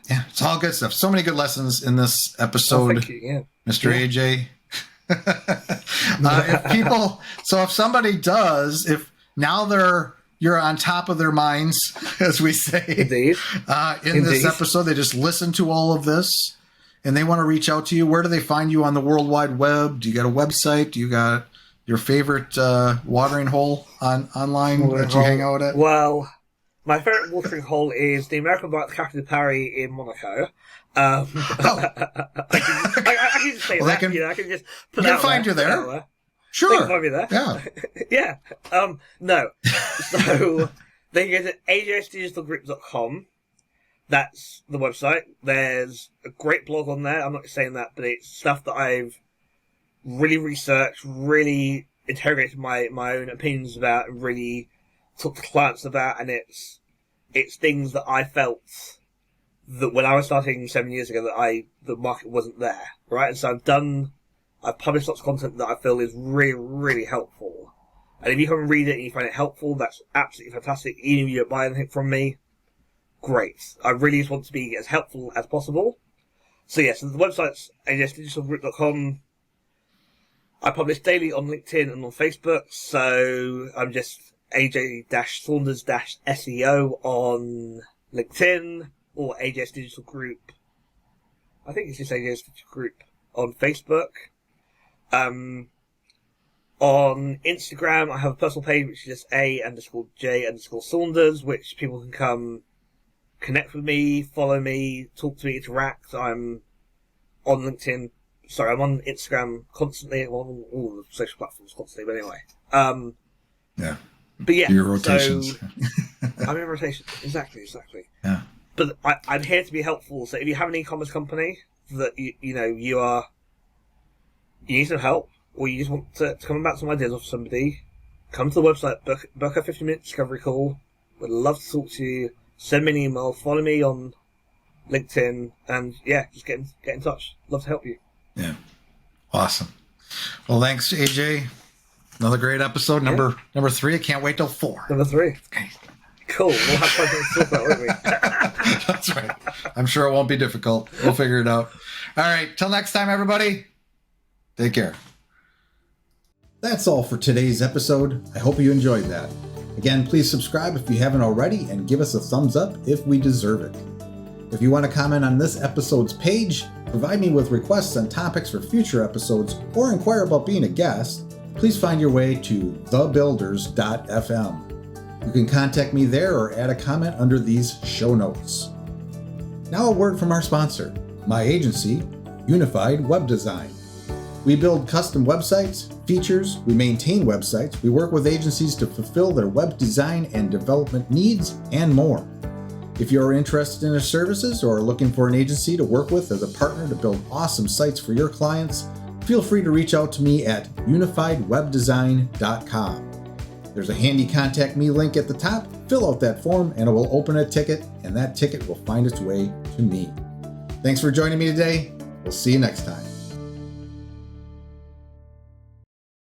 It's all good stuff. So many good lessons in this episode, thank you. Mr. AJ. If somebody does, you're on top of their minds, as we say. Indeed. In this episode, they just listen to all of this and they want to reach out to you. Where do they find you on the World Wide Web? Do you got a website? Do you got your favorite watering hole online that you hang out at? Well, my favorite watering hole is the American Bar at the Café de Paris in Monaco. I can just say that. I can just put that. They'll find you there. Sure. They can find me there. Yeah. Yeah. No. So they can go to ajsdigitalgroup.com. That's the website. There's a great blog on there. I'm not saying that, but it's stuff that I've really researched, really interrogated my own opinions about, and really talked to clients about, and it's things that I felt that when I was starting 7 years ago that the market wasn't there, right? And so I've published lots of content that I feel is really, really helpful. And if you come and read it and you find it helpful, that's absolutely fantastic. Even if you don't buy anything from me, great. I really just want to be as helpful as possible. So the website's ajsdigitalgroup.com. I publish daily on LinkedIn and on Facebook, so I'm just AJ-Saunders-SEO on LinkedIn, or AJS Digital Group. I think it's just AJS Digital Group on Facebook. On Instagram, I have a personal page, which is just A_J_Saunders, which people can come connect with me, follow me, talk to me, interact. I'm on LinkedIn. Sorry, I'm on Instagram constantly. I'm on all the social platforms constantly. But anyway, yeah. But yeah, your rotations. So I'm in rotation. Exactly. Yeah. But I'm here to be helpful. So if you have an e-commerce company that you need some help, or you just want to come about some ideas off somebody, come to the website, book a 50-minute discovery call. Would love to talk to you. Send me an email. Follow me on LinkedIn, and yeah, just get in touch. Love to help you. Yeah. Awesome. Well, thanks, AJ. Another great episode. Number 3. I can't wait till 4. Number 3. Okay. Cool. We'll have fun to talk about, won't we? That's right. I'm sure it won't be difficult. We'll figure it out. All right. Till next time, everybody. Take care. That's all for today's episode. I hope you enjoyed that. Again, please subscribe if you haven't already and give us a thumbs up if we deserve it. If you want to comment on this episode's page, provide me with requests on topics for future episodes, or inquire about being a guest, please find your way to thebuilders.fm. You can contact me there or add a comment under these show notes. Now a word from our sponsor, my agency, Unified Web Design. We build custom websites, features, we maintain websites, we work with agencies to fulfill their web design and development needs, and more. If you are interested in our services or are looking for an agency to work with as a partner to build awesome sites for your clients, feel free to reach out to me at unifiedwebdesign.com. There's a handy contact me link at the top. Fill out that form and it will open a ticket, and that ticket will find its way to me. Thanks for joining me today. We'll see you next time.